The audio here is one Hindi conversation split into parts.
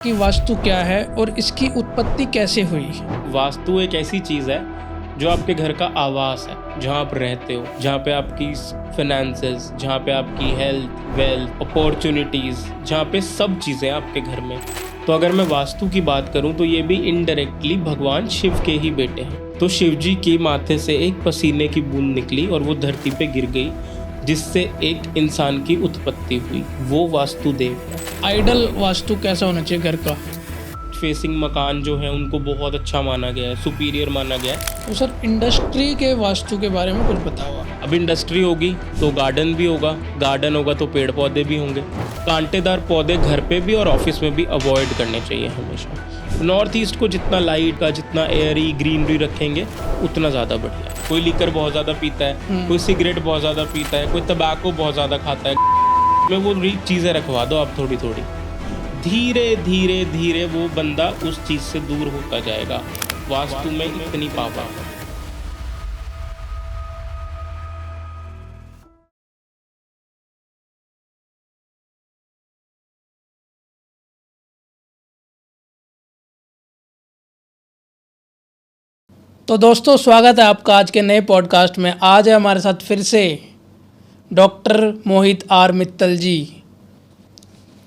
कि वास्तु क्या है और इसकी उत्पत्ति कैसे हुई। वास्तु एक ऐसी चीज़ है जो आपके घर का आवास है, जहाँ आप रहते हो, जहाँ पे आपकी फाइनेंसेस, जहाँ पे आपकी हेल्थ, वेल्थ, अपॉर्चुनिटीज़, जहाँ पे सब चीज़ें आपके घर में। तो अगर मैं वास्तु की बात करूँ तो ये भी इनडायरेक्टली भगवान शिव के ही बेटे हैं। तो शिव जी के माथे से एक पसीने की बूंद निकली और वो धरती पे गिर गई, जिससे एक इंसान की उत्पत्ति हुई। वो वास्तुदेव है। आइडल वास्तु कैसा होना चाहिए घर का? फेसिंग मकान जो है उनको बहुत अच्छा माना गया है, सुपीरियर माना गया है। तो सर इंडस्ट्री के वास्तु के बारे में कुछ बताओ आप। अब इंडस्ट्री होगी तो गार्डन भी होगा, गार्डन होगा तो पेड़ पौधे भी होंगे। कांटेदार पौधे घर पे भी और ऑफिस में भी अवॉइड करने चाहिए हमेशा। नॉर्थ ईस्ट को जितना लाइट का, जितना एयरी ग्रीनरी रखेंगे उतना ज़्यादा बढ़िया है। कोई लीकर बहुत ज़्यादा पीता है, कोई सिगरेट बहुत ज़्यादा पीता है, कोई तंबाकू बहुत ज़्यादा खाता है। में वो चीज़ें रखवा दो आप थोड़ी थोड़ी, धीरे धीरे धीरे वो बंदा उस चीज़ से दूर होता जाएगा। वास्तु में इतनी पावर है। तो दोस्तों स्वागत है आपका आज के नए पॉडकास्ट में। आज है हमारे साथ फिर से डॉक्टर मोहित आर मित्तल जी।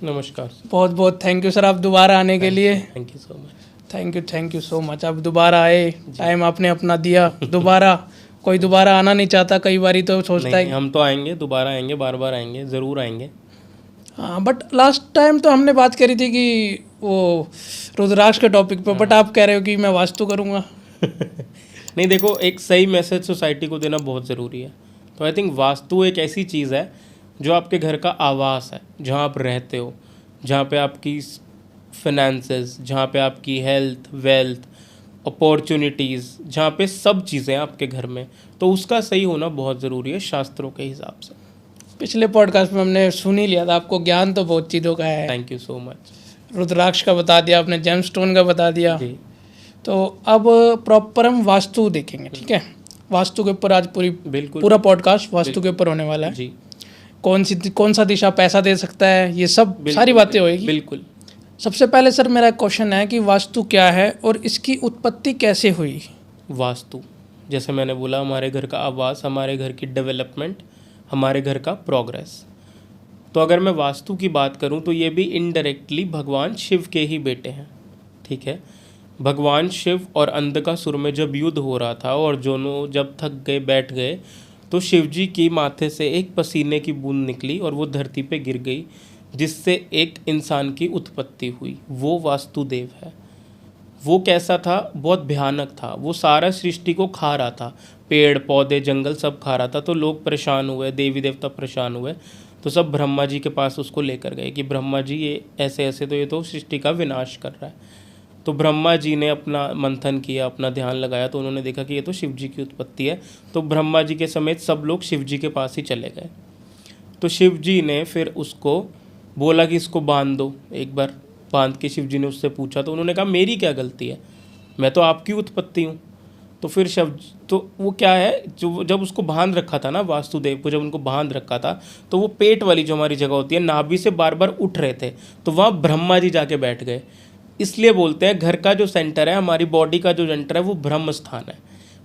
नमस्कार। बहुत बहुत थैंक यू सर आप दोबारा आने के लिए। Thank you so much. Thank you so much. आप दोबारा आए, टाइम आपने अपना दिया। दोबारा कोई दोबारा आना नहीं चाहता, कई बारी तो सोचता है हम तो आएंगे, दोबारा आएंगे, बार बार आएंगे, ज़रूर आएंगे। हाँ, बट लास्ट टाइम तो हमने बात करी थी कि वो रुद्राक्ष के टॉपिक पे, बट आप कह रहे हो कि मैं वास्तु करूँगा। नहीं, देखो, एक सही मैसेज सोसाइटी को देना बहुत ज़रूरी है। तो आई थिंक वास्तु एक ऐसी चीज़ है जो आपके घर का आवास है, जहाँ आप रहते हो, जहाँ पे आपकी फाइनेंसेस, जहाँ पे आपकी हेल्थ, वेल्थ, अपॉर्चुनिटीज़, जहाँ पे सब चीज़ें आपके घर में, तो उसका सही होना बहुत ज़रूरी है शास्त्रों के हिसाब से। पिछले पॉडकास्ट में हमने सुन ही लिया था, आपको ज्ञान तो बहुत चीज़ों का है। Thank you so much. रुद्राक्ष का बता दिया आपने, जेमस्टोन का बता दिया जी। तो अब प्रॉपर हम वास्तु देखेंगे, ठीक है। वास्तु के ऊपर आज बिल्कुल पूरा पॉडकास्ट वास्तु के ऊपर होने वाला है। जी। कौन सा दिशा पैसा दे सकता है, ये सब सारी बातें होएगी। बिल्कुल। सबसे पहले सर मेरा क्वेश्चन है कि वास्तु क्या है और इसकी उत्पत्ति कैसे हुई। वास्तु, जैसे मैंने बोला, हमारे घर का आवास, हमारे घर की डेवलपमेंट, हमारे घर का प्रोग्रेस। तो अगर मैं वास्तु की बात करूं तो ये भी इनडायरेक्टली भगवान शिव के ही बेटे हैं, ठीक है। भगवान शिव और अंधकासुर में जब युद्ध हो रहा था और दोनों जब थक गए, बैठ गए, तो शिव जी की माथे से एक पसीने की बूंद निकली और वो धरती पे गिर गई, जिससे एक इंसान की उत्पत्ति हुई। वो वास्तुदेव है। वो कैसा था? बहुत भयानक था। वो सारा सृष्टि को खा रहा था, पेड़ पौधे जंगल सब खा रहा था। तो लोग परेशान हुए, देवी देवता परेशान हुए, तो सब ब्रह्मा जी के पास उसको लेकर गए कि ब्रह्मा जी ये ऐसे ऐसे, तो ये तो सृष्टि का विनाश कर रहा है। तो ब्रह्मा जी ने अपना मंथन किया, अपना ध्यान लगाया, तो उन्होंने देखा कि ये तो शिव जी की उत्पत्ति है। तो ब्रह्मा जी के समेत सब लोग शिव जी के पास ही चले गए। तो शिव जी ने फिर उसको बोला कि इसको बांध दो। एक बार बांध के शिव जी ने उससे पूछा, तो उन्होंने कहा मेरी क्या गलती है, मैं तो आपकी उत्पत्ति हूँ। तो फिर शिव, तो वो क्या है, जो जब उसको बांध रखा था ना, वास्तुदेव को जब उनको बांध रखा था, तो वो पेट वाली जो हमारी जगह होती है, नाभि से बार बार उठ रहे थे, तो वहाँ ब्रह्मा जी जाके बैठ गए। इसलिए बोलते हैं घर का जो सेंटर है, हमारी बॉडी का जो सेंटर है, वो ब्रह्म स्थान है।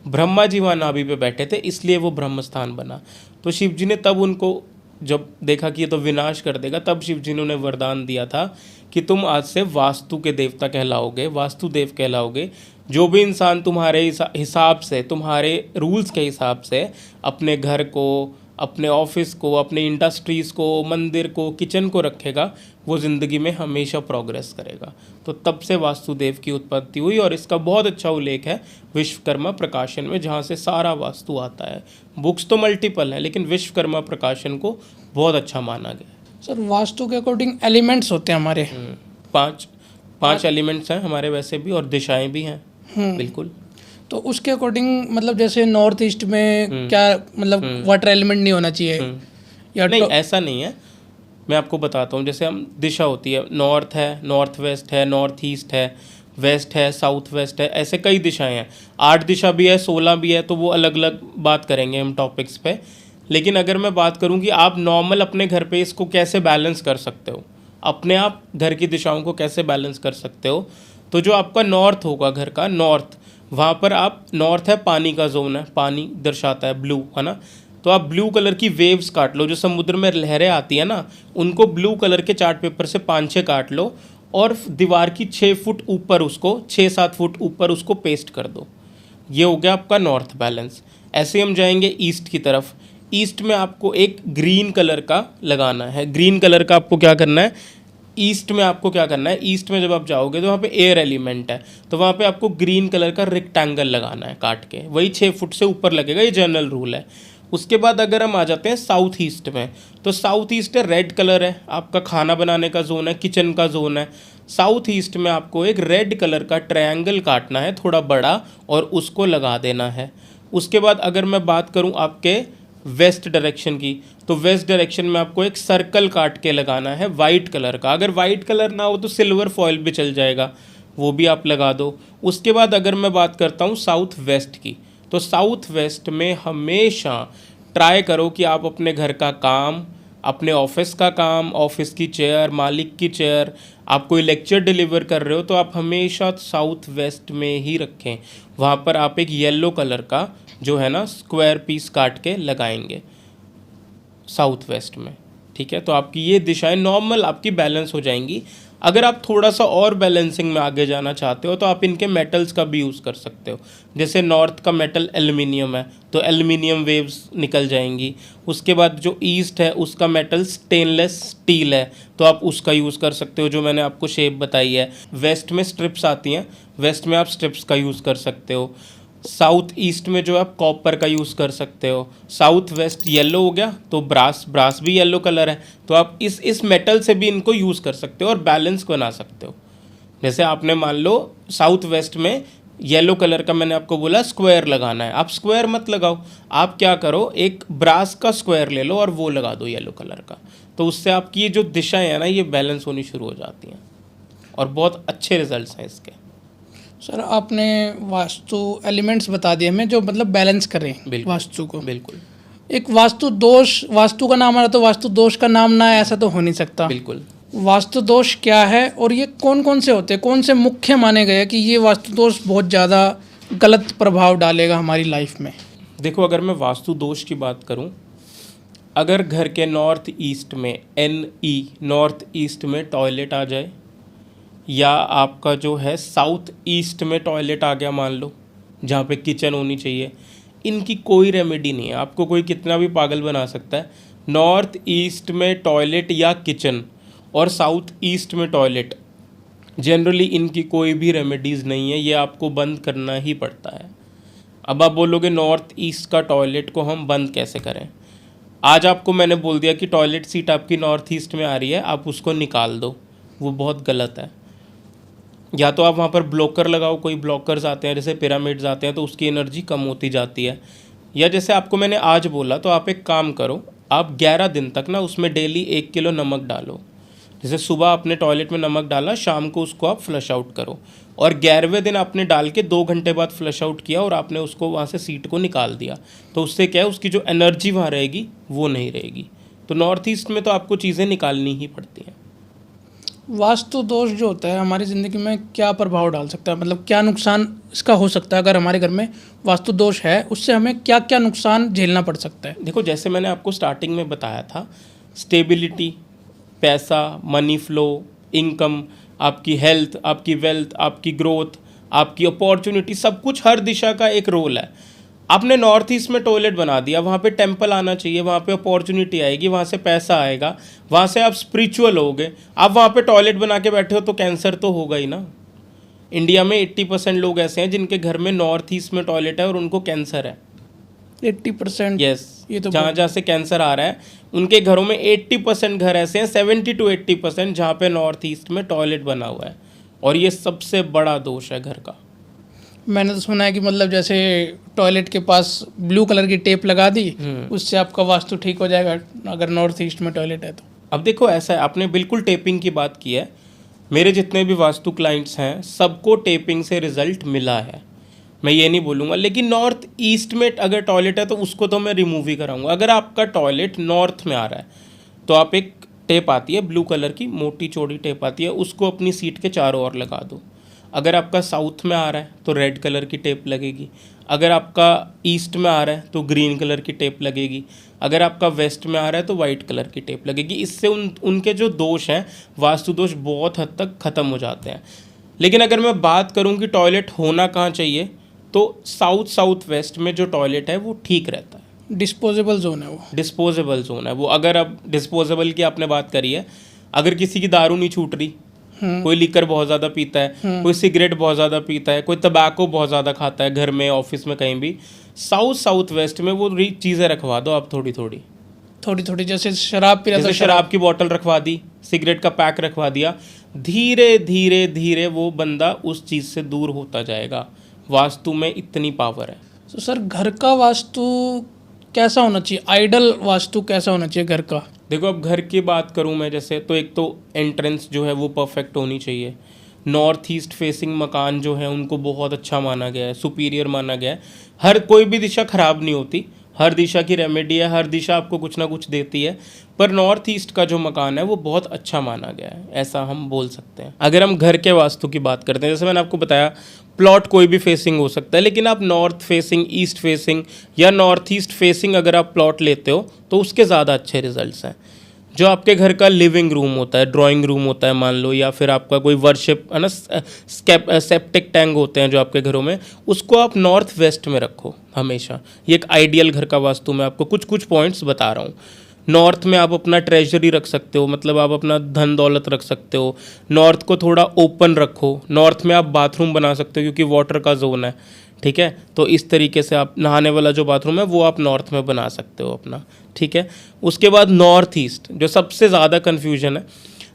ब्रह्मा जी वहाँ नाभि पे बैठे थे, इसलिए वो ब्रह्म स्थान बना। तो शिव जी ने तब उनको जब देखा कि ये तो विनाश कर देगा, तब शिव जी ने उन्हें वरदान दिया था कि तुम आज से वास्तु के देवता कहलाओगे, वास्तुदेव कहलाओगे। जो भी इंसान तुम्हारे हिसाब से, तुम्हारे रूल्स के हिसाब से अपने घर को, अपने ऑफिस को, अपने इंडस्ट्रीज़ को, मंदिर को, किचन को रखेगा, वो ज़िंदगी में हमेशा प्रोग्रेस करेगा। तो तब से वास्तुदेव की उत्पत्ति हुई और इसका बहुत अच्छा उल्लेख है विश्वकर्मा प्रकाशन में, जहाँ से सारा वास्तु आता है। बुक्स तो मल्टीपल हैं, लेकिन विश्वकर्मा प्रकाशन को बहुत अच्छा माना गया है। सर वास्तु के अकॉर्डिंग एलिमेंट्स होते हैं हमारे, पांच एलिमेंट्स हैं हमारे वैसे भी, और दिशाएं भी हैं। बिल्कुल। तो उसके अकॉर्डिंग मतलब जैसे नॉर्थ ईस्ट में क्या मतलब वाटर एलिमेंट नहीं होना चाहिए या नहीं, ऐसा नहीं है। मैं आपको बताता हूँ। जैसे हम दिशा होती है, नॉर्थ है, नॉर्थ वेस्ट है, नॉर्थ ईस्ट है, वेस्ट है, साउथ वेस्ट है, ऐसे कई दिशाएं हैं। 8 दिशा भी है, 16 भी है, तो वो अलग अलग बात करेंगे हम टॉपिक्स पे। लेकिन अगर मैं बात करूँ कि आप नॉर्मल अपने घर पे इसको कैसे बैलेंस कर सकते हो, अपने आप घर की दिशाओं को कैसे बैलेंस कर सकते हो। तो जो आपका नॉर्थ होगा घर का, नॉर्थ, वहाँ पर आप, नॉर्थ है पानी का जोन है, पानी दर्शाता है ब्लू, है ना। तो आप ब्लू कलर की वेव्स काट लो, जो समुद्र में लहरें आती है ना, उनको ब्लू कलर के चार्ट पेपर से 5-6 काट लो और दीवार की 6 फुट ऊपर उसको, 6-7 फुट ऊपर उसको पेस्ट कर दो। ये हो गया आपका नॉर्थ बैलेंस। ऐसे हम जाएंगे ईस्ट की तरफ। ईस्ट में आपको एक ग्रीन कलर का लगाना है। ग्रीन कलर का आपको क्या करना है, ईस्ट में आपको क्या करना है, ईस्ट में जब आप जाओगे तो वहाँ पे एयर एलिमेंट है, तो वहाँ पे आपको ग्रीन कलर का रेक्टेंगल लगाना है काट के, वही 6 फुट से ऊपर लगेगा, ये जनरल रूल है। उसके बाद अगर हम आ जाते हैं साउथ ईस्ट में, तो साउथ ईस्ट है, रेड कलर है, आपका खाना बनाने का जोन है, किचन का जोन है। साउथ ईस्ट में आपको एक रेड कलर का ट्रायंगल काटना है थोड़ा बड़ा और उसको लगा देना है। उसके बाद अगर मैं बात करूं आपके वेस्ट डायरेक्शन की, तो वेस्ट डायरेक्शन में आपको एक सर्कल काट के लगाना है वाइट कलर का। अगर वाइट कलर ना हो तो सिल्वर फॉयल भी चल जाएगा, वो भी आप लगा दो। उसके बाद अगर मैं बात करता हूँ साउथ वेस्ट की, तो साउथ वेस्ट में हमेशा ट्राई करो कि आप अपने घर का काम, अपने ऑफिस का काम, ऑफिस की चेयर, मालिक की चेयर, आप कोई लेक्चर डिलीवर कर रहे हो तो आप हमेशा साउथ वेस्ट में ही रखें। वहाँ पर आप एक येलो कलर का जो है ना स्क्वायर पीस काट के लगाएंगे साउथ वेस्ट में, ठीक है। तो आपकी ये दिशाएं नॉर्मल आपकी बैलेंस हो जाएंगी। अगर आप थोड़ा सा और बैलेंसिंग में आगे जाना चाहते हो तो आप इनके मेटल्स का भी यूज़ कर सकते हो। जैसे नॉर्थ का मेटल एल्युमिनियम है, तो एल्युमिनियम वेव्स निकल जाएंगी। उसके बाद जो ईस्ट है उसका मेटल स्टेनलेस स्टील है, तो आप उसका यूज़ कर सकते हो, जो मैंने आपको शेप बताई है। वेस्ट में स्ट्रिप्स आती हैं, वेस्ट में आप स्ट्रिप्स का यूज़ कर सकते हो। साउथ ईस्ट में जो आप कॉपर का यूज़ कर सकते हो। साउथ वेस्ट येलो हो गया, तो ब्रास, ब्रास भी येलो कलर है, तो आप इस मेटल से भी इनको यूज़ कर सकते हो और बैलेंस बना सकते हो। जैसे आपने मान लो साउथ वेस्ट में येलो कलर का मैंने आपको बोला स्क्वायर लगाना है, आप स्क्वायर मत लगाओ, आप क्या करो एक ब्रास का स्क्वायर ले लो और वो लगा दो येलो कलर का। तो उससे आपकी ये जो दिशाएं हैं ना ये बैलेंस होनी शुरू हो जाती हैं और बहुत अच्छे रिजल्ट्स हैं इसके। सर आपने वास्तु एलिमेंट्स बता दिए हमें जो मतलब बैलेंस करें बिल्कुल, वास्तु को। बिल्कुल एक वास्तु दोष, वास्तु का नाम आ रहा तो वास्तु दोष का नाम ना है ऐसा तो हो नहीं सकता। बिल्कुल। वास्तु दोष क्या है और ये कौन कौन से होते हैं, कौन से मुख्य माने गए कि ये वास्तु दोष बहुत ज़्यादा गलत प्रभाव डालेगा हमारी लाइफ में? देखो अगर मैं वास्तु दोष की बात करूं, अगर घर के नॉर्थ ईस्ट में NE नॉर्थ ईस्ट में टॉयलेट आ जाए, या आपका जो है साउथ ईस्ट में टॉयलेट आ गया मान लो, जहाँ पे किचन होनी चाहिए, इनकी कोई रेमेडी नहीं है। आपको कोई कितना भी पागल बना सकता है। नॉर्थ ईस्ट में टॉयलेट या किचन और साउथ ईस्ट में टॉयलेट, जनरली इनकी कोई भी रेमेडीज़ नहीं है, ये आपको बंद करना ही पड़ता है। अब आप बोलोगे नॉर्थ ईस्ट का टॉयलेट को हम बंद कैसे करें। आज आपको मैंने बोल दिया कि टॉयलेट सीट आपकी नॉर्थ ईस्ट में आ रही है, आप उसको निकाल दो, वो बहुत गलत है। या तो आप वहाँ पर ब्लॉकर लगाओ, कोई ब्लॉकर्स आते हैं जैसे पिरामिड्स आते हैं, तो उसकी एनर्जी कम होती जाती है। या जैसे आपको मैंने आज बोला, तो आप एक काम करो, आप 11 दिन तक ना उसमें डेली 1 किलो नमक डालो। जैसे सुबह आपने टॉयलेट में नमक डाला, शाम को उसको आप फ्लश आउट करो, और 11वें दिन आपने डाल के 2 घंटे बाद फ्लश आउट किया और आपने उसको वहाँ से सीट को निकाल दिया, तो उससे क्या है, उसकी जो एनर्जी वहाँ रहेगी वो नहीं रहेगी। तो नॉर्थ ईस्ट में तो आपको चीज़ें निकालनी ही पड़ती हैं। वास्तु दोष जो होता है हमारी ज़िंदगी में क्या प्रभाव डाल सकता है, मतलब क्या नुकसान इसका हो सकता है? अगर हमारे घर में वास्तु दोष है उससे हमें क्या क्या नुकसान झेलना पड़ सकता है? देखो जैसे मैंने आपको स्टार्टिंग में बताया था, स्टेबिलिटी, पैसा, मनी फ्लो, इनकम, आपकी हेल्थ, आपकी वेल्थ, आपकी ग्रोथ, आपकी अपॉर्चुनिटी, सब कुछ, हर दिशा का एक रोल है। आपने नॉर्थ ईस्ट में टॉयलेट बना दिया, वहाँ पे टेंपल आना चाहिए, वहाँ पे अपॉर्चुनिटी आएगी, वहाँ से पैसा आएगा, वहाँ से आप स्पिरिचुअल होगे। आप वहाँ पे टॉयलेट बना के बैठे हो तो कैंसर तो होगा ही ना। इंडिया में 80% लोग ऐसे हैं जिनके घर में नॉर्थ ईस्ट में टॉयलेट है और उनको कैंसर है। 80%? यस, ये तो जहाँ जहाँ से कैंसर आ रहा है उनके घरों में 80% घर ऐसे हैं, 70 to 80% जहाँ पे नॉर्थ ईस्ट में टॉयलेट बना हुआ है, और ये सबसे बड़ा दोष है घर का। मैंने तो सुना है कि मतलब जैसे टॉयलेट के पास ब्लू कलर की टेप लगा दी, उससे आपका वास्तु ठीक हो जाएगा अगर नॉर्थ ईस्ट में टॉयलेट है तो। अब देखो ऐसा है, आपने बिल्कुल टेपिंग की बात की है। मेरे जितने भी वास्तु क्लाइंट्स हैं सबको टेपिंग से रिजल्ट मिला है, मैं ये नहीं बोलूँगा। लेकिन नॉर्थ ईस्ट में अगर टॉयलेट है तो उसको तो मैं रिमूव ही कराऊंगा। अगर आपका टॉयलेट नॉर्थ में आ रहा है तो आप एक टेप आती है ब्लू कलर की, मोटी चौड़ी टेप आती है, उसको अपनी सीट के चारों ओर लगा दो। अगर आपका साउथ में आ रहा है तो रेड कलर की टेप लगेगी, अगर आपका ईस्ट में आ रहा है तो ग्रीन कलर की टेप लगेगी, अगर आपका वेस्ट में आ रहा है तो वाइट कलर की टेप लगेगी। इससे उनके जो दोष हैं, वास्तु दोष, बहुत हद तक ख़त्म हो जाते हैं। लेकिन अगर मैं बात करूं कि टॉयलेट होना कहाँ चाहिए, तो साउथ वेस्ट में जो टॉयलेट है वो ठीक रहता है। डिस्पोजेबल जोन है वो। डिस्पोजेबल जोन है वो। अगर अब डिस्पोजेबल की आपने बात करी है, अगर किसी की दारू नहीं छूट रही, कोई लिकर बहुत ज़्यादा पीता है, कोई सिगरेट बहुत ज़्यादा पीता है, कोई तंबाकू बहुत ज़्यादा खाता है, घर में, ऑफिस में, कहीं भी, साउथ वेस्ट में वो चीज़ें रखवा दो आप थोड़ी थोड़ी। जैसे शराब पी रहा था, शराब की बोतल रखवा दी, सिगरेट का पैक रखवा दिया, धीरे धीरे वो बंदा उस चीज़ से दूर होता जाएगा। वास्तु में इतनी पावर है। तो सर घर का वास्तु कैसा होना चाहिए, आइडल वास्तु कैसा होना चाहिए घर का? देखो, अब घर की बात करूं मैं, जैसे तो एक तो एंट्रेंस जो है वो परफेक्ट होनी चाहिए। नॉर्थ ईस्ट फेसिंग मकान जो है उनको बहुत अच्छा माना गया है, सुपीरियर माना गया है। हर कोई भी दिशा ख़राब नहीं होती, हर दिशा की रेमेडी है, हर दिशा आपको कुछ ना कुछ देती है, पर नॉर्थ ईस्ट का जो मकान है वो बहुत अच्छा माना गया है, ऐसा हम बोल सकते हैं। अगर हम घर के वास्तु की बात करते हैं, जैसे मैंने आपको बताया, प्लॉट कोई भी फेसिंग हो सकता है, लेकिन आप नॉर्थ फेसिंग, ईस्ट फेसिंग या नॉर्थ ईस्ट फेसिंग अगर आप प्लॉट लेते हो तो उसके ज़्यादा अच्छे रिजल्ट्स हैं। जो आपके घर का लिविंग रूम होता है, ड्राइंग रूम होता है मान लो, या फिर आपका कोई वर्शिप है ना, सेप्टिक टैंक होते हैं जो आपके घरों में, उसको आप नॉर्थ वेस्ट में रखो हमेशा। ये एक आइडियल घर का वास्तु मैं आपको कुछ पॉइंट्स बता रहा हूँ। नॉर्थ में आप अपना ट्रेजरी रख सकते हो, मतलब आप अपना धन दौलत रख सकते हो। नॉर्थ को थोड़ा ओपन रखो। नॉर्थ में आप बाथरूम बना सकते हो क्योंकि वाटर का जोन है, ठीक है। तो इस तरीके से आप नहाने वाला जो बाथरूम है वो आप नॉर्थ में बना सकते हो अपना, ठीक है। उसके बाद नॉर्थ ईस्ट, जो सबसे ज़्यादा कन्फ्यूजन है,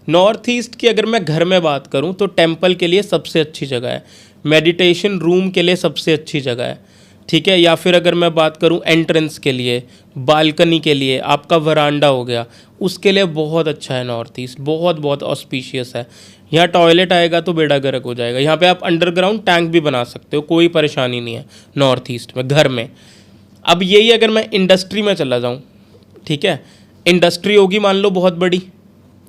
नॉर्थ ईस्ट की अगर मैं घर में बात करूं तो टेम्पल के लिए सबसे अच्छी जगह है, मेडिटेशन रूम के लिए सबसे अच्छी जगह है, ठीक है। या फिर अगर मैं बात करूं एंट्रेंस के लिए, बालकनी के लिए, आपका वरांडा हो गया, उसके लिए बहुत अच्छा है नॉर्थ ईस्ट, बहुत ऑस्पिशियस है। यहाँ टॉयलेट आएगा तो बेड़ा गर्क हो जाएगा। यहाँ पे आप अंडरग्राउंड टैंक भी बना सकते हो, कोई परेशानी नहीं है नॉर्थ ईस्ट में घर में। अब यही अगर मैं इंडस्ट्री में चला जाऊँ, ठीक है, इंडस्ट्री होगी मान लो बहुत बड़ी,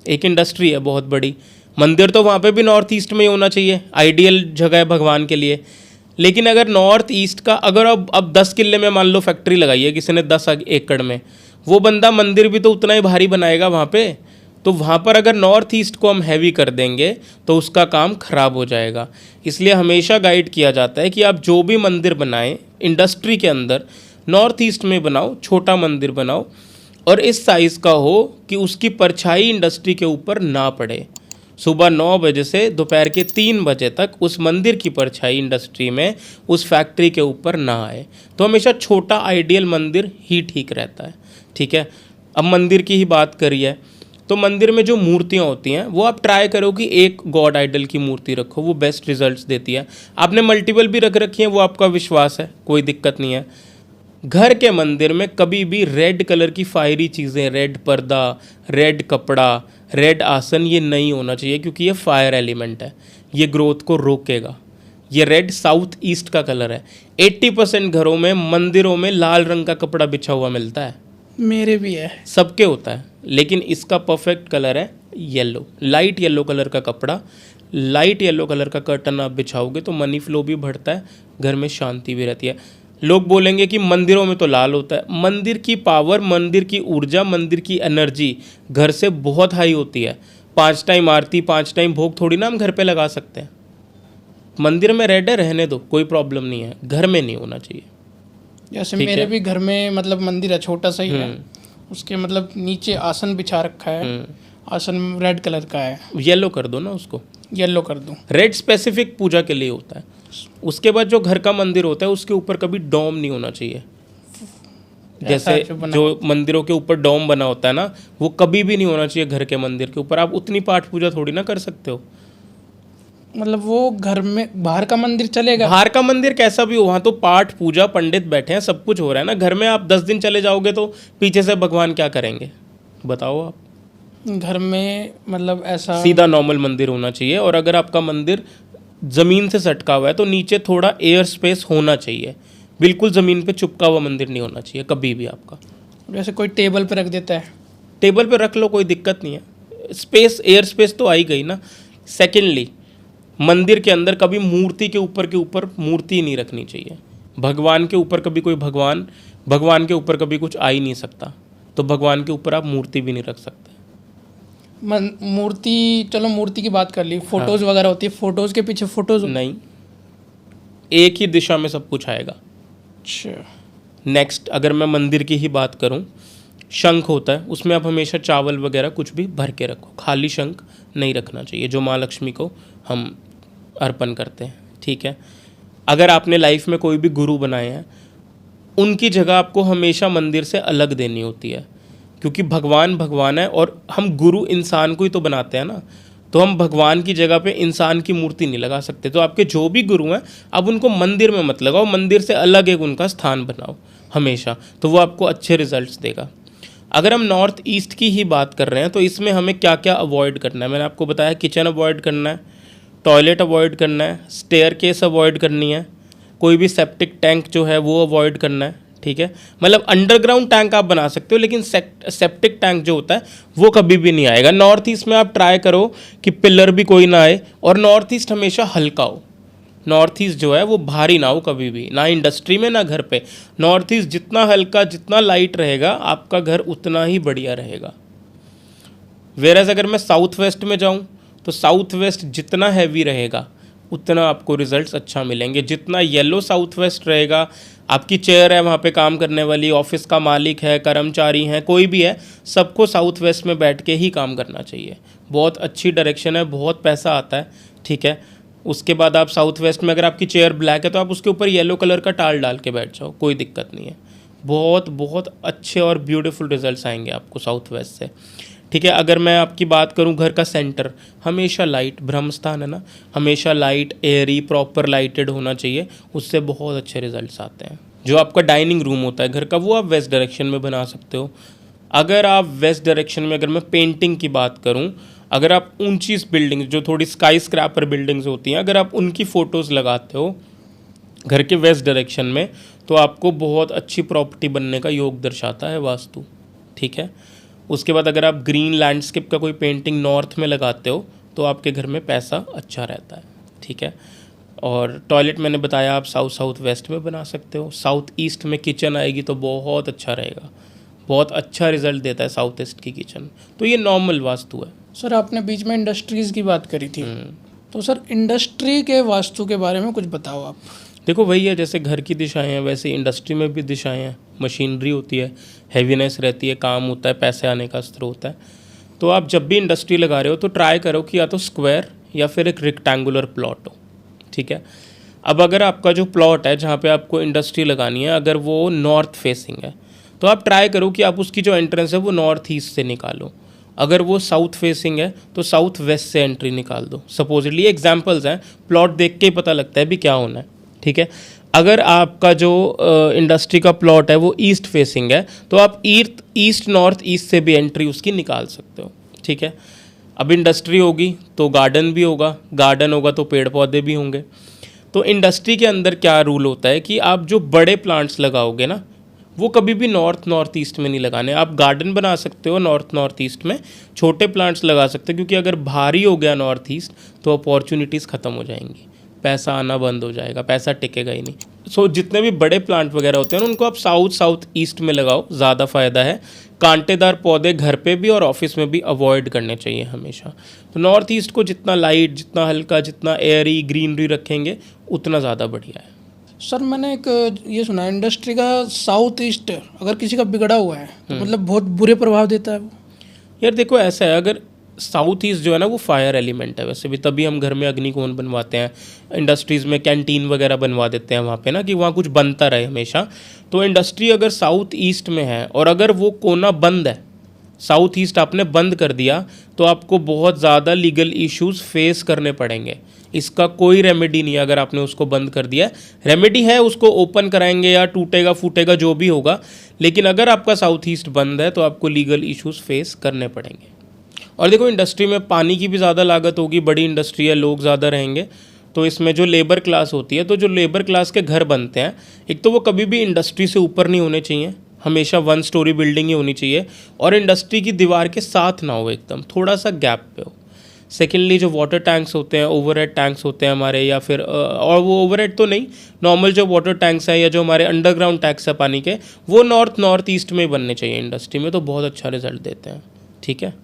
एक इंडस्ट्री है बहुत बड़ी, मंदिर तो वहाँ पे भी नॉर्थ ईस्ट में ही होना चाहिए, आइडियल जगह है भगवान के लिए। लेकिन अगर नॉर्थ ईस्ट का, अगर अब 10 किले में मान लो फैक्ट्री लगाई है किसी ने 10 एकड़ में, वो बंदा मंदिर भी तो उतना ही भारी बनाएगा वहाँ पे। तो वहाँ पर अगर नॉर्थ ईस्ट को हम हैवी कर देंगे तो उसका काम खराब हो जाएगा। इसलिए हमेशा गाइड किया जाता है कि आप जो भी मंदिर बनाएं इंडस्ट्री के अंदर, नॉर्थ ईस्ट में बनाओ, छोटा मंदिर बनाओ, और इस साइज़ का हो कि उसकी परछाई इंडस्ट्री के ऊपर ना पड़े। सुबह 9 बजे से दोपहर के 3 बजे तक उस मंदिर की परछाई इंडस्ट्री में, उस फैक्ट्री के ऊपर ना आए। तो हमेशा छोटा आइडियल मंदिर ही ठीक रहता है, ठीक है। अब मंदिर की ही बात करी है तो मंदिर में जो मूर्तियाँ होती हैं वो आप ट्राई करो कि एक गॉड आइडल की मूर्ति रखो, वो बेस्ट रिजल्ट्स देती है। आपने मल्टीपल भी रख रखी हैं, वो आपका विश्वास है, कोई दिक्कत नहीं है। घर के मंदिर में कभी भी रेड कलर की फायरी चीज़ें, रेड पर्दा, रेड कपड़ा, रेड आसन, ये नहीं होना चाहिए क्योंकि ये फायर एलिमेंट है, ये ग्रोथ को रोकेगा। ये रेड साउथ ईस्ट का कलर है। 80% घरों में, मंदिरों में लाल रंग का कपड़ा बिछा हुआ मिलता है, मेरे भी है, सबके होता है, लेकिन इसका परफेक्ट कलर है येलो, लाइट येलो कलर का कपड़ा, लाइट येलो कलर का कर्टन आप बिछाओगे तो मनी फ्लो भी बढ़ता है, घर में शांति भी रहती है। लोग बोलेंगे कि मंदिरों में तो लाल होता है। मंदिर की पावर, मंदिर की ऊर्जा, मंदिर की एनर्जी घर से बहुत हाई होती है। 5 टाइम आरती, 5 टाइम भोग थोड़ी ना हम घर पे लगा सकते हैं। मंदिर में रेड है, रहने दो, कोई प्रॉब्लम नहीं है, घर में नहीं होना चाहिए। जैसे मेरे भी घर में मतलब मंदिर है, छोटा सा ही है, उसके मतलब नीचे आसन बिछा रखा है, आसन रेड कलर का है। येलो कर दो ना उसको, येलो कर दूं। रेड स्पेसिफिक पूजा के लिए होता है। उसके बाद जो घर का मंदिर होता है उसके ऊपर कभी डोम नहीं होना चाहिए। जैसे जो मंदिरों के ऊपर डोम बना होता है ना, वो कभी भी नहीं होना चाहिए घर के मंदिर के ऊपर। आप उतनी पाठ पूजा थोड़ी ना कर सकते हो। मतलब वो घर में, बाहर का मंदिर चलेगा? बाहर का मंदिर कैसा भी हो, वहाँ तो पाठ पूजा, पंडित बैठे हैं, सब कुछ हो रहा है ना। घर में आप 10 दिन चले जाओगे तो पीछे से भगवान क्या करेंगे, बताओ आप। घर में मतलब ऐसा सीधा नॉर्मल मंदिर होना चाहिए। और अगर आपका मंदिर ज़मीन से सटका हुआ है तो नीचे थोड़ा एयर स्पेस होना चाहिए। बिल्कुल ज़मीन पे चिपका हुआ मंदिर नहीं होना चाहिए कभी भी आपका। जैसे कोई टेबल पे रख देता है, टेबल पे रख लो, कोई दिक्कत नहीं है। स्पेस, एयर स्पेस तो आई गई ना। सेकेंडली, मंदिर के अंदर कभी मूर्ति के ऊपर मूर्ति नहीं रखनी चाहिए। भगवान के ऊपर कभी कोई भगवान के ऊपर कभी कुछ आ ही नहीं सकता, तो भगवान के ऊपर आप मूर्ति भी नहीं रख सकते। मूर्ति, चलो मूर्ति की बात कर ली, फोटोज वगैरह होती है, फोटोज के पीछे फोटोज नहीं, एक ही दिशा में सब कुछ आएगा। अच्छा। नेक्स्ट, अगर मैं मंदिर की ही बात करूं, शंख होता है, उसमें आप हमेशा चावल वगैरह कुछ भी भर के रखो, खाली शंख नहीं रखना चाहिए, जो माँ लक्ष्मी को हम अर्पण करते हैं, ठीक है। अगर आपने लाइफ में कोई भी गुरु बनाए हैं, उनकी जगह आपको हमेशा मंदिर से अलग देनी होती है, क्योंकि भगवान भगवान है और हम गुरु इंसान को ही तो बनाते हैं ना, तो हम भगवान की जगह पे इंसान की मूर्ति नहीं लगा सकते। तो आपके जो भी गुरु हैं, अब उनको मंदिर में मत लगाओ, मंदिर से अलग एक उनका स्थान बनाओ हमेशा, तो वो आपको अच्छे रिजल्ट्स देगा। अगर हम नॉर्थ ईस्ट की ही बात कर रहे हैं, तो इसमें हमें क्या क्या अवॉइड करना है, मैंने आपको बताया, किचन अवॉइड करना है, टॉयलेट अवॉइड करना है, स्टेयरकेस अवॉइड करनी है, कोई भी सेप्टिक टैंक जो है वो अवॉइड करना है, ठीक है। मतलब अंडरग्राउंड टैंक आप बना सकते हो, लेकिन सेप्टिक टैंक जो होता है वो कभी भी नहीं आएगा। नॉर्थ ईस्ट में आप ट्राई करो कि पिलर भी कोई ना आए, और नॉर्थ ईस्ट हमेशा हल्का हो। नॉर्थ ईस्ट जो है वो भारी ना हो कभी भी, ना इंडस्ट्री में ना घर पे। नॉर्थ ईस्ट जितना हल्का, जितना लाइट रहेगा, आपका घर उतना ही बढ़िया रहेगा। वेरएज अगर मैं साउथ वेस्ट में जाऊँ, तो साउथ वेस्ट जितना हैवी रहेगा उतना आपको रिजल्ट्स अच्छा मिलेंगे। जितना येलो साउथ वेस्ट रहेगा, आपकी चेयर है वहाँ पे काम करने वाली, ऑफिस का मालिक है, कर्मचारी हैं, कोई भी है, सबको साउथ वेस्ट में बैठ के ही काम करना चाहिए। बहुत अच्छी डायरेक्शन है, बहुत पैसा आता है, ठीक है। उसके बाद आप साउथ वेस्ट में, अगर आपकी चेयर ब्लैक है तो आप उसके ऊपर येलो कलर का टाल डाल के बैठ जाओ, कोई दिक्कत नहीं है। बहुत बहुत अच्छे और ब्यूटीफुल रिजल्ट्स आएंगे आपको साउथ वेस्ट से, ठीक है। अगर मैं आपकी बात करूं, घर का सेंटर हमेशा लाइट, ब्रह्म स्थान है ना, हमेशा लाइट, एयरी, प्रॉपर लाइटेड होना चाहिए, उससे बहुत अच्छे रिजल्ट्स आते हैं। जो आपका डाइनिंग रूम होता है घर का, वो आप वेस्ट डायरेक्शन में बना सकते हो। अगर आप वेस्ट डायरेक्शन में, अगर मैं पेंटिंग की बात करूं, अगर आप ऊंची बिल्डिंग्स, जो थोड़ी स्काई स्क्रैपर बिल्डिंग्स होती हैं, अगर आप उनकी फ़ोटोज़ लगाते हो घर के वेस्ट डायरेक्शन में, तो आपको बहुत अच्छी प्रॉपर्टी बनने का योग दर्शाता है वास्तु, ठीक है। उसके बाद अगर आप ग्रीन लैंडस्केप का कोई पेंटिंग नॉर्थ में लगाते हो, तो आपके घर में पैसा अच्छा रहता है, ठीक है। और टॉयलेट मैंने बताया, आप साउथ वेस्ट में बना सकते हो। साउथ ईस्ट में किचन आएगी तो बहुत अच्छा रहेगा, बहुत अच्छा रिजल्ट देता है साउथ ईस्ट की किचन। तो ये नॉर्मल वास्तु है। सर आपने बीच में इंडस्ट्रीज़ की बात करी थी, तो सर इंडस्ट्री के वास्तु के बारे में कुछ बताओ आप। देखो वही है, जैसे घर की दिशाएं हैं, वैसे इंडस्ट्री में भी दिशाएं हैं। मशीनरी होती है, हैवीनेस रहती है, काम होता है, पैसे आने का स्रोत होता है। तो आप जब भी इंडस्ट्री लगा रहे हो तो ट्राई करो कि या तो स्क्वायर या फिर एक रेक्टेंगुलर प्लॉट हो, ठीक है। अब अगर आपका जो प्लॉट है जहाँ पे आपको इंडस्ट्री लगानी है, अगर वो नॉर्थ फेसिंग है, तो आप ट्राई करो कि आप उसकी जो एंट्रेंस है वो नॉर्थ ईस्ट से निकालो। अगर वो साउथ फेसिंग है तो साउथ वेस्ट से एंट्री निकाल दो। सपोजिटली एग्जांपल्स हैं, प्लॉट देख के ही पता लगता है भी क्या होना है, ठीक है। अगर आपका जो इंडस्ट्री का प्लॉट है वो ईस्ट फेसिंग है, तो आप ईस्ट नॉर्थ ईस्ट से भी एंट्री उसकी निकाल सकते हो, ठीक है। अब इंडस्ट्री होगी तो गार्डन भी होगा, गार्डन होगा तो पेड़ पौधे भी होंगे। तो इंडस्ट्री के अंदर क्या रूल होता है कि आप जो बड़े प्लांट्स लगाओगे ना, वो कभी भी नॉर्थ ईस्ट में नहीं लगाने। आप गार्डन बना सकते हो नॉर्थ ईस्ट में, छोटे प्लांट्स लगा सकते हो, क्योंकि अगर भारी हो गया नॉर्थ ईस्ट तो अपॉर्चुनिटीज़ ख़त्म हो जाएंगी, पैसा आना बंद हो जाएगा, पैसा टिकेगा ही नहीं। सो जितने भी बड़े प्लांट वगैरह होते हैं ना, उनको आप साउथ ईस्ट में लगाओ, ज़्यादा फ़ायदा है। कांटेदार पौधे घर पे भी और ऑफिस में भी अवॉइड करने चाहिए हमेशा। तो नॉर्थ ईस्ट को जितना लाइट, जितना हल्का, जितना एयरी, ग्रीनरी रखेंगे उतना ज़्यादा बढ़िया है। सर मैंने एक ये सुना है, इंडस्ट्री का साउथ ईस्ट अगर किसी का बिगड़ा हुआ है तो मतलब बहुत बुरे प्रभाव देता है वो। यार देखो ऐसा है, अगर साउथ ईस्ट जो है ना वो फायर एलिमेंट है वैसे भी, तभी हम घर में अग्निकोण बनवाते हैं, इंडस्ट्रीज़ में कैंटीन वगैरह बनवा देते हैं वहाँ पे ना, कि वहाँ कुछ बनता रहे हमेशा। तो इंडस्ट्री अगर साउथ ईस्ट में है और अगर वो कोना बंद है, साउथ ईस्ट आपने बंद कर दिया, तो आपको बहुत ज़्यादा लीगल इश्यूज़ फेस करने पड़ेंगे। इसका कोई रेमेडी नहीं है अगर आपने उसको बंद कर दिया। रेमेडी है, उसको ओपन कराएंगे या टूटेगा फूटेगा जो भी होगा, लेकिन अगर आपका साउथ ईस्ट बंद है तो आपको लीगल इश्यूज़ फेस करने पड़ेंगे। और देखो इंडस्ट्री में पानी की भी ज़्यादा लागत होगी, बड़ी इंडस्ट्री है, लोग ज़्यादा रहेंगे, तो इसमें जो लेबर क्लास होती है, तो जो लेबर क्लास के घर बनते हैं, एक तो वो कभी भी इंडस्ट्री से ऊपर नहीं होने चाहिए, हमेशा 1 स्टोरी बिल्डिंग ही होनी चाहिए और इंडस्ट्री की दीवार के साथ ना हो, एकदम थोड़ा सा गैप पे हो। सेकेंडली जो वाटर टैंक्स होते हैं, ओवरहेड टैंक्स होते हैं हमारे, या फिर और वो ओवरहेड तो नहीं, नॉर्मल जो वाटर टैंक्स हैं या जो हमारे अंडरग्राउंड टैंक्स है पानी के, वो नॉर्थ ईस्ट में बनने चाहिए इंडस्ट्री में, तो बहुत अच्छा रिजल्ट देते हैं। ठीक है,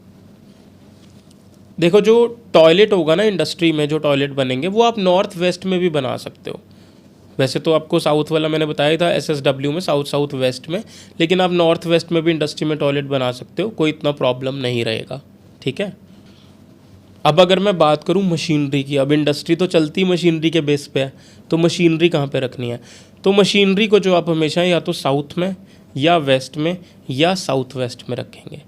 देखो जो टॉयलेट होगा ना इंडस्ट्री में, जो टॉयलेट बनेंगे वो आप नॉर्थ वेस्ट में भी बना सकते हो। वैसे तो आपको साउथ वाला मैंने बताया था SSW में, साउथ वेस्ट में, लेकिन आप नॉर्थ वेस्ट में भी इंडस्ट्री में टॉयलेट बना सकते हो, कोई इतना प्रॉब्लम नहीं रहेगा। ठीक है, अब अगर मैं बात करूं मशीनरी की, अब इंडस्ट्री तो चलती मशीनरी के बेस पे है, तो मशीनरी कहाँ पे रखनी है? तो मशीनरी को जो आप हमेशा या तो साउथ में या वेस्ट में या साउथ वेस्ट में रखेंगे।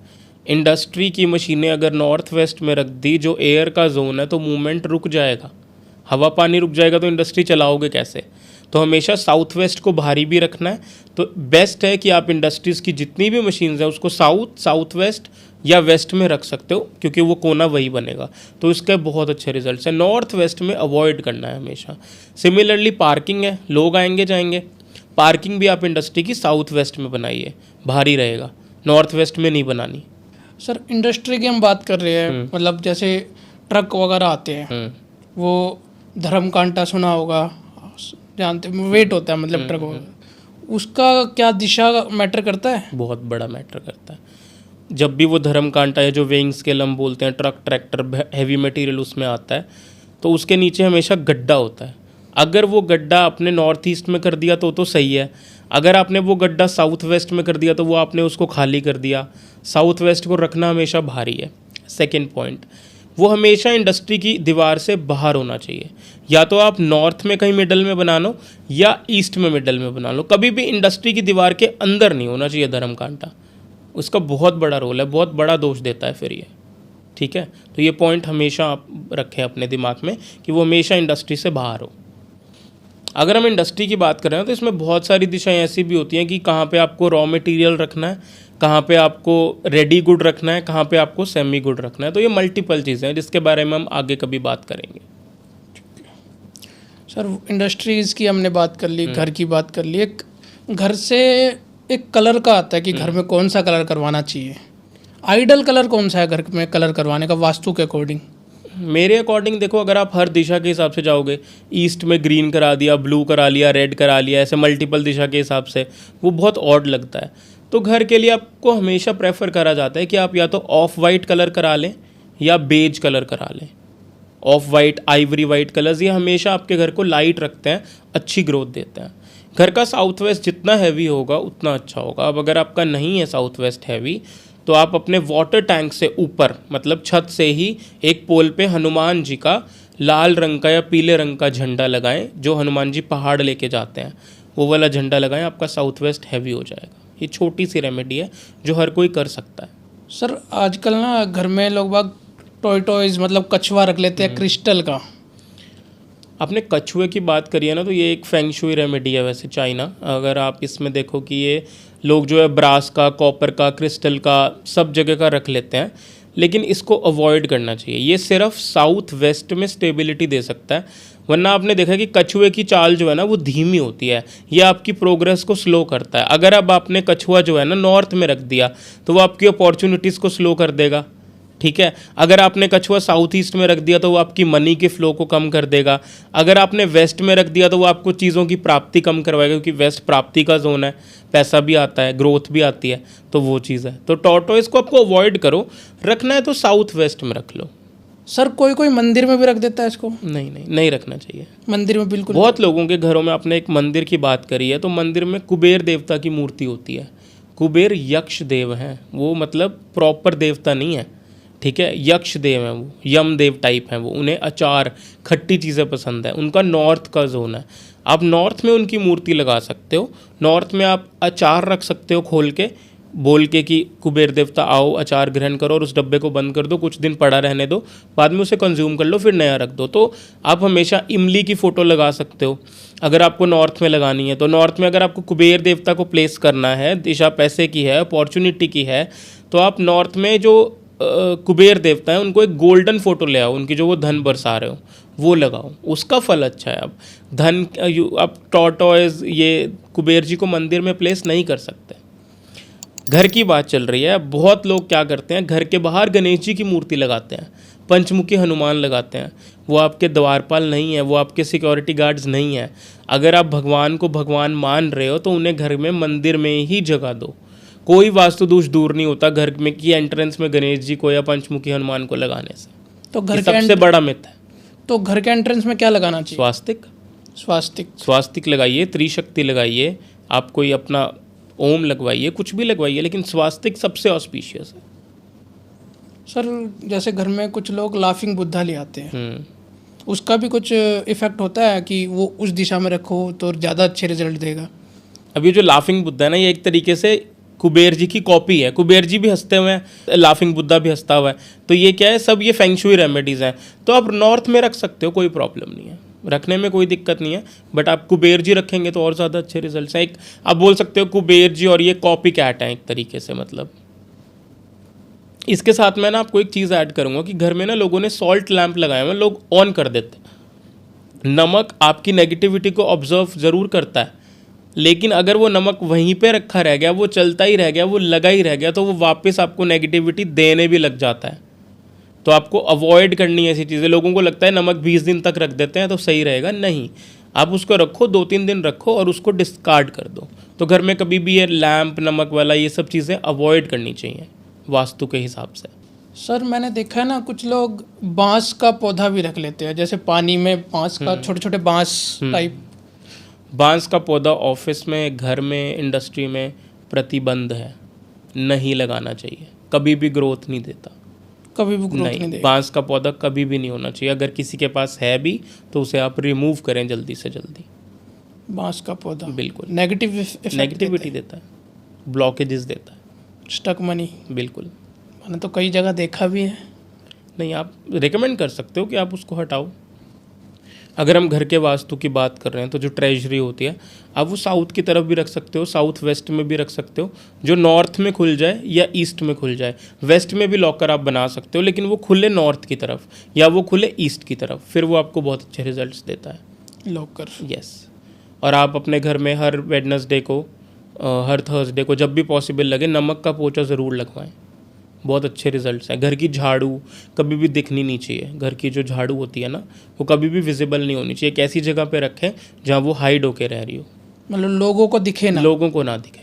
इंडस्ट्री की मशीनें अगर नॉर्थ वेस्ट में रख दी, जो एयर का जोन है, तो मूवमेंट रुक जाएगा, हवा पानी रुक जाएगा, तो इंडस्ट्री चलाओगे कैसे? तो हमेशा साउथ वेस्ट को भारी भी रखना है। तो बेस्ट है कि आप इंडस्ट्रीज़ की जितनी भी मशीन्स हैं उसको साउथ वेस्ट या वेस्ट में रख सकते हो, क्योंकि वो कोना वही बनेगा, तो इसके बहुत अच्छे रिजल्ट्स हैं। नॉर्थ वेस्ट में अवॉइड करना है हमेशा। सिमिलरली पार्किंग है, लोग आएंगे जाएंगे, पार्किंग भी आप इंडस्ट्री की साउथ वेस्ट में बनाइए, भारी रहेगा, नॉर्थ वेस्ट में नहीं बनानी। सर इंडस्ट्री की हम बात कर रहे हैं, मतलब जैसे ट्रक वगैरह आते हैं, वो धर्म कांटा सुना होगा, जानते वेट होता है मतलब ट्रक वगैरह, उसका क्या दिशा मैटर करता है? बहुत बड़ा मैटर करता है। जब भी वो धर्म कांटा है, जो वेइंग स्केल हम बोलते हैं, ट्रक ट्रैक्टर हैवी मटेरियल उसमें आता है, तो उसके नीचे हमेशा गड्ढा होता है। अगर वो गड्ढा आपने नॉर्थ ईस्ट में कर दिया तो सही है, अगर आपने वो गड्ढा साउथ वेस्ट में कर दिया तो वो आपने उसको खाली कर दिया। साउथ वेस्ट को रखना हमेशा भारी है। सेकेंड पॉइंट, वो हमेशा इंडस्ट्री की दीवार से बाहर होना चाहिए, या तो आप नॉर्थ में कहीं मिडल में बना लो या ईस्ट में मिडल में बना लो, कभी भी इंडस्ट्री की दीवार के अंदर नहीं होना चाहिए धर्म कांटा। उसका बहुत बड़ा रोल है, बहुत बड़ा दोष देता है फिर ये। ठीक है, तो ये पॉइंट हमेशा आप रखें अपने दिमाग में कि वो हमेशा इंडस्ट्री से बाहर हो। अगर हम इंडस्ट्री की बात कर रहे हैं तो इसमें बहुत सारी दिशाएं ऐसी भी होती हैं कि कहाँ पे आपको रॉ मटेरियल रखना है, कहाँ पे आपको रेडी गुड रखना है, कहाँ पे आपको सेमी गुड रखना है। तो ये मल्टीपल चीज़ें हैं जिसके बारे में हम आगे कभी बात करेंगे। सर इंडस्ट्रीज़ की हमने बात कर ली, घर की बात कर ली, एक घर से एक कलर का आता है कि घर में कौन सा कलर करवाना चाहिए, आइडल कलर कौन सा है घर में कलर करवाने का वास्तु के अकॉर्डिंग? मेरे अकॉर्डिंग देखो, अगर आप हर दिशा के हिसाब से जाओगे, ईस्ट में ग्रीन करा दिया, ब्लू करा लिया, रेड करा लिया, ऐसे मल्टीपल दिशा के हिसाब से, वो बहुत ऑड लगता है। तो घर के लिए आपको हमेशा प्रेफर करा जाता है कि आप या तो ऑफ वाइट कलर करा लें या बेज कलर करा लें। Of white, Ivory white colours ये हमेशा आपके घर को लाइट रखते हैं, अच्छी ग्रोथ देते हैं। घर का साउथ वेस्ट जितना हैवी होगा उतना अच्छा होगा। अब अगर आपका नहीं है साउथ वेस्ट हैवी, तो आप अपने वाटर टैंक से ऊपर, मतलब छत से ही एक पोल पे हनुमान जी का लाल रंग का या पीले रंग का झंडा लगाएं, जो हनुमान जी पहाड़ लेके जाते हैं, वो वाला झंडा लगाएं, आपका साउथ वेस्ट हैवी हो जाएगा। ये छोटी सी रेमेडी है जो हर कोई कर सकता है। सर आजकल ना घर में लोग बाग टॉयज़ मतलब कछुआ रख लेते हैं क्रिस्टल का। आपने कछुए की बात करी है ना, तो ये एक फेंग शुई रेमेडी है वैसे चाइना। अगर आप इसमें देखो कि ये लोग जो है ब्रास का, कॉपर का, क्रिस्टल का, सब जगह का रख लेते हैं, लेकिन इसको अवॉइड करना चाहिए। ये सिर्फ साउथ वेस्ट में स्टेबिलिटी दे सकता है, वरना आपने देखा कि कछुए की चाल जो है ना वो धीमी होती है, ये आपकी प्रोग्रेस को स्लो करता है। अगर अब आपने कछुआ जो है ना नॉर्थ में रख दिया तो वो आपकी अपॉर्चुनिटीज़ को स्लो कर देगा। ठीक है, अगर आपने कछुआ साउथ ईस्ट में रख दिया तो वो आपकी मनी के फ्लो को कम कर देगा। अगर आपने वेस्ट में रख दिया तो वो आपको चीज़ों की प्राप्ति कम करवाएगा, क्योंकि वेस्ट प्राप्ति का जोन है, पैसा भी आता है, ग्रोथ भी आती है, तो वो चीज़ है। तो टॉर्टोइज को आपको अवॉइड करो, रखना है तो साउथ वेस्ट में रख लो। सर कोई मंदिर में भी रख देता है इसको? नहीं रखना चाहिए मंदिर में, बिल्कुल। बहुत लोगों के घरों में, आपने एक मंदिर की बात करी है, तो मंदिर में कुबेर देवता की मूर्ति होती है। कुबेर यक्ष देव हैं, वो मतलब प्रॉपर देवता नहीं है। ठीक है, यक्ष देव हैं, वो यम देव टाइप हैं, वो उन्हें अचार खट्टी चीज़ें पसंद है, उनका नॉर्थ का जोन है। आप नॉर्थ में उनकी मूर्ति लगा सकते हो, नॉर्थ में आप अचार रख सकते हो खोल के, बोल के कि कुबेर देवता आओ अचार ग्रहण करो, और उस डब्बे को बंद कर दो, कुछ दिन पड़ा रहने दो, बाद में उसे कंज्यूम कर लो, फिर नया रख दो। तो आप हमेशा इमली की फ़ोटो लगा सकते हो अगर आपको नॉर्थ में लगानी है। तो नॉर्थ में अगर आपको कुबेर देवता को प्लेस करना है, दिशा पैसे की है, अपॉर्चुनिटी की है, तो आप नॉर्थ में जो कुबेर देवता है उनको एक गोल्डन फोटो ले आओ, उनकी जो वो धन बरसा रहे हो वो लगाओ, उसका फल अच्छा है। अब धन, अब टॉर्टोइज ये कुबेर जी को मंदिर में प्लेस नहीं कर सकते, घर की बात चल रही है। बहुत लोग क्या करते हैं, घर के बाहर गणेश जी की मूर्ति लगाते हैं, पंचमुखी हनुमान लगाते हैं। वो आपके द्वारपाल नहीं है, वो आपके सिक्योरिटी गार्ड्स नहीं है। अगर आप भगवान को भगवान मान रहे हो तो उन्हें घर में मंदिर में ही जगह दो। कोई वास्तु दोष दूर नहीं होता घर में की एंट्रेंस में गणेश जी को या पंचमुखी हनुमान को लगाने से। तो ये घर के सबसे बड़ा मिथ है। तो घर के एंट्रेंस में क्या लगाना चाहिए? स्वास्तिक, स्वास्तिक लगाइए, त्रिशक्ति लगाइए, आप कोई अपना ओम लगवाइए, कुछ भी लगवाइए, लेकिन स्वास्तिक सबसे ऑस्पिशियस है। सर जैसे घर में कुछ लोग लाफिंग बुद्धा ले आते हैं, उसका भी कुछ इफेक्ट होता है कि वो उस दिशा में रखो तो ज़्यादा अच्छे रिजल्ट देगा? अब ये जो लाफिंग बुद्धा है ना, ये एक तरीके से कुबेर जी की कॉपी है। कुबेर जी भी हंसते हुए हैं, लाफिंग बुद्धा भी हंसता हुआ है। तो ये क्या है, सब ये फेंगशुई रेमेडीज़ हैं। तो आप नॉर्थ में रख सकते हो, कोई प्रॉब्लम नहीं है, रखने में कोई दिक्कत नहीं है। बट आप कुबेर जी रखेंगे तो और ज़्यादा अच्छे रिजल्ट्स हैं। एक आप बोल सकते हो कुबेर जी और ये कॉपी कैट हैं एक तरीके से। मतलब इसके साथ मैं ना आपको एक चीज़ ऐड करूँगा कि घर में ना लोगों ने सॉल्ट लैंप लगाए हुए, लोग ऑन कर देते हैं। नमक आपकी नेगेटिविटी को ऑब्जर्व ज़रूर करता है, लेकिन अगर वो नमक वहीं पे रखा रह गया, वो चलता ही रह गया, वो लगा ही रह गया, तो वो वापस आपको नेगेटिविटी देने भी लग जाता है। तो आपको अवॉइड करनी है ऐसी चीज़ें। लोगों को लगता है नमक 20 दिन तक रख देते हैं तो सही रहेगा, नहीं। आप उसको रखो, 2-3 दिन रखो और उसको डिस्कार्ड कर दो। तो घर में कभी भी ये लैंप, नमक वाला, ये सब चीज़ें अवॉइड करनी चाहिए वास्तु के हिसाब से। सर मैंने देखा है ना, कुछ लोग बांस का पौधा भी रख लेते हैं, जैसे पानी में बांस का छोटे छोटे बांस टाइप। बांस का पौधा ऑफिस में, घर में, इंडस्ट्री में प्रतिबंध है, नहीं लगाना चाहिए। कभी भी ग्रोथ नहीं देता, कभी भी ग्रोथ नहीं देगा। बांस का पौधा कभी भी नहीं होना चाहिए। अगर किसी के पास है भी तो उसे आप रिमूव करें जल्दी से जल्दी। बांस का पौधा बिल्कुल नेगेटिविटी देता है, ब्लॉकेजेस देता है, स्टक मनी। बिल्कुल। मैंने तो कई जगह देखा भी है। नहीं, आप रिकमेंड कर सकते हो कि आप उसको हटाओ। अगर हम घर के वास्तु की बात कर रहे हैं तो जो ट्रेजरी होती है, आप वो साउथ की तरफ भी रख सकते हो, साउथ वेस्ट में भी रख सकते हो, जो नॉर्थ में खुल जाए या ईस्ट में खुल जाए। वेस्ट में भी लॉकर आप बना सकते हो, लेकिन वो खुले नॉर्थ की तरफ या वो खुले ईस्ट की तरफ, फिर वो आपको बहुत अच्छे रिजल्ट्स देता है लॉकर। यस। और आप अपने घर में हर वेडनेसडे को, हर थर्सडे को, जब भी पॉसिबल लगे, नमक का पोंछा ज़रूर लगवाएं। बहुत अच्छे रिजल्ट्स हैं। घर की झाड़ू कभी भी दिखनी नहीं चाहिए। घर की जो झाड़ू होती है ना, वो कभी भी विजिबल नहीं होनी चाहिए। एक ऐसी जगह पे रखें जहाँ वो हाइड होके रह रही हो, मतलब लोगों को दिखे ना, लोगों को ना दिखे।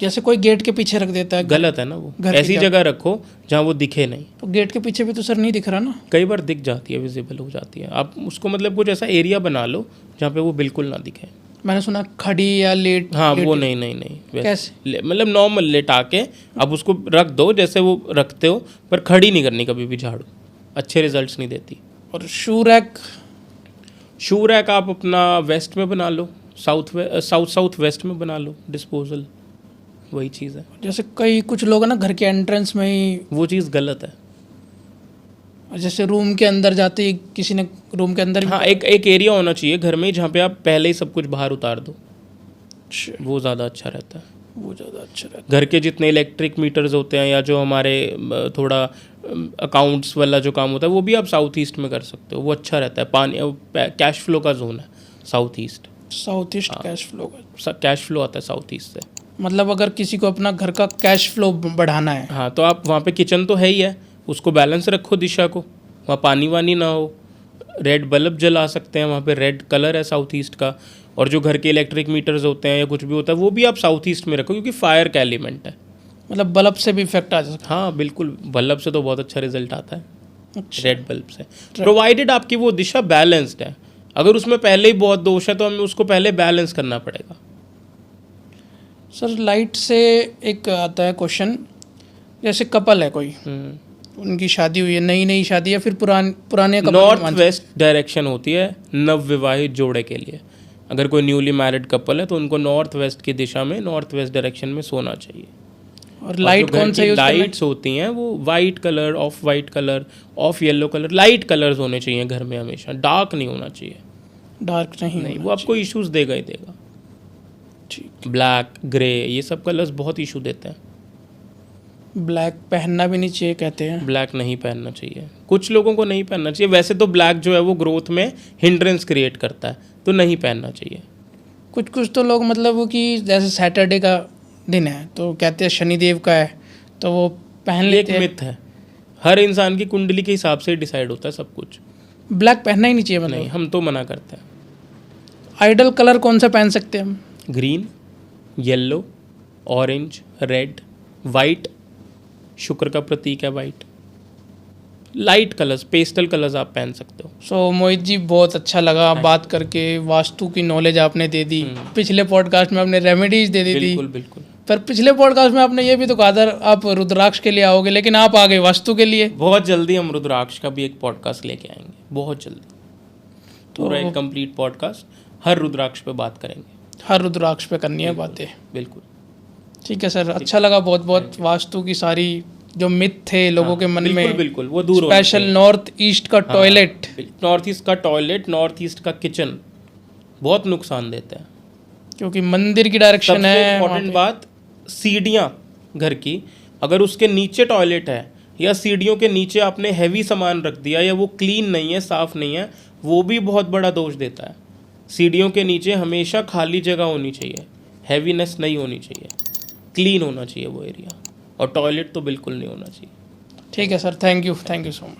जैसे कोई गेट के पीछे रख देता है, गलत है ना वो। ऐसी जगह रखो जहाँ वो दिखे नहीं। तो गेट के पीछे भी तो सर नहीं दिख रहा ना, कई बार दिख जाती है, विजिबल हो जाती है। आप उसको मतलब कुछ ऐसा एरिया बना लो जहाँ पे वो बिल्कुल ना दिखे। मैंने सुना खड़ी या लेट। हाँ, वो नहीं कैसे? मतलब नॉर्मल लेटा के आप उसको रख दो जैसे वो रखते हो, पर खड़ी नहीं करनी कभी भी झाड़ू, अच्छे रिजल्ट्स नहीं देती। और शू रैक आप अपना वेस्ट में बना लो, साउथ वेस्ट में बना लो, डिस्पोजल, वही चीज़ है। जैसे कुछ लोग है ना, घर के एंट्रेंस में ही, वो चीज़ गलत है। जैसे रूम के अंदर जाते ही किसी ने रूम के अंदर, हाँ, एक एरिया होना चाहिए घर में जहाँ पे आप पहले ही सब कुछ बाहर उतार दो, वो ज़्यादा अच्छा रहता है। घर के जितने इलेक्ट्रिक मीटर्स होते हैं या जो हमारे थोड़ा अकाउंट्स वाला जो काम होता है, वो भी आप साउथ ईस्ट में कर सकते हो, वो अच्छा रहता है। पानी, कैश फ्लो का जोन है साउथ ईस्ट। कैश फ्लो आता है साउथ ईस्ट से। मतलब अगर किसी को अपना घर का कैश फ्लो बढ़ाना है, हाँ, तो आप वहाँ पे किचन तो है ही है, उसको बैलेंस रखो दिशा को, वहाँ पानी वानी ना हो। रेड बल्ब जला सकते हैं, वहाँ पे रेड कलर है साउथ ईस्ट का। और जो घर के इलेक्ट्रिक मीटर्स होते हैं या कुछ भी होता है, वो भी आप साउथ ईस्ट में रखो, क्योंकि फायर का एलिमेंट है। मतलब बल्ब से भी इफेक्ट आ सकता है? हाँ बिल्कुल, बल्ब से तो बहुत अच्छा रिजल्ट आता है। अच्छा। रेड बल्ब से, प्रोवाइडेड आपकी वो दिशा बैलेंस्ड है। अगर उसमें पहले ही बहुत दोष है तो हमें उसको पहले बैलेंस करना पड़ेगा। सर लाइट से एक आता है क्वेश्चन, जैसे कपल है कोई, उनकी शादी हुई है, नई शादी है, फिर पुराने कपल, नॉर्थ वेस्ट डायरेक्शन होती है नवविवाहित जोड़े के लिए। अगर कोई न्यूली मैरिड कपल है तो उनको नॉर्थ वेस्ट की दिशा में, नॉर्थ वेस्ट डायरेक्शन में सोना चाहिए। और लाइट कौन सा यूज करना है? लाइट्स होती हैं वो white colour, of white colour, of yellow colour, light colours होने चाहिए घर में हमेशा। डार्क नहीं होना चाहिए। डार्क नहीं, वो आपको इश्यूज देगा ही देगा। ठीक। ब्लैक, ग्रे, ये सब कलर्स बहुत इशू देते हैं। ब्लैक पहनना भी नहीं चाहिए कहते हैं। ब्लैक नहीं पहनना चाहिए, कुछ लोगों को नहीं पहनना चाहिए। वैसे तो ब्लैक जो है वो ग्रोथ में हिंड्रेंस क्रिएट करता है, तो नहीं पहनना चाहिए। कुछ तो लोग मतलब वो कि जैसे सैटरडे का दिन है तो कहते हैं शनिदेव का है, तो वो पहन ये एक लेते हैं। मिथ है, हर इंसान की कुंडली के हिसाब से डिसाइड होता है सब कुछ। ब्लैक पहनना ही नहीं चाहिए नहीं, मतलब। हम तो मना करते हैं। आइडल कलर कौन सा पहन सकते हैं हम? Green, yellow, orange, red, white, शुक्र का प्रतीक है white. Light colours, pastel colours आप पहन सकते हो। सो मोहित जी बहुत अच्छा लगा बात करके, वास्तु की नॉलेज आपने दे दी। पिछले पॉडकास्ट में आपने रेमेडीज दे दी थी, बिल्कुल बिल्कुल। पर पिछले पॉडकास्ट में आपने ये भी तो कहा था आप रुद्राक्ष के लिए आओगे, लेकिन आप आ गए वास्तु के लिए। बहुत जल्दी हम रुद्राक्ष का भी एक पॉडकास्ट लेके आएंगे, बहुत जल्दी। पूरा एक कंप्लीट पॉडकास्ट हर रुद्राक्ष पे बात करेंगे। हर रुद्राक्ष पे करनी है बातें। बिल्कुल। ठीक है सर, अच्छा लगा बहुत बहुत। वास्तु की सारी जो मिथ थे लोगों के मन बिल्कुल में, बिल्कुल, वो दूर होने स्पेशल नॉर्थ ईस्ट का टॉयलेट, चाहिए। नॉर्थ ईस्ट का टॉयलेट, नॉर्थ ईस्ट का किचन बहुत नुकसान देता है। क्योंकि मंदिर की डायरेक्शन सबसे है। इम्पोर्टेंट बात, सीढ़ियाँ घर की, अगर उसके नीचे टॉयलेट है या सीढ़ियों के नीचे आपने हैवी सामान रख दिया या वो क्लीन नहीं है, साफ़ नहीं है, वो भी बहुत बड़ा दोष देता है। सीढ़ियों के नीचे हमेशा खाली जगह होनी चाहिए, हैवीनेस नहीं होनी चाहिए, क्लीन होना चाहिए वो एरिया, और टॉयलेट तो बिल्कुल नहीं होना चाहिए। ठीक है sir, thank you so much.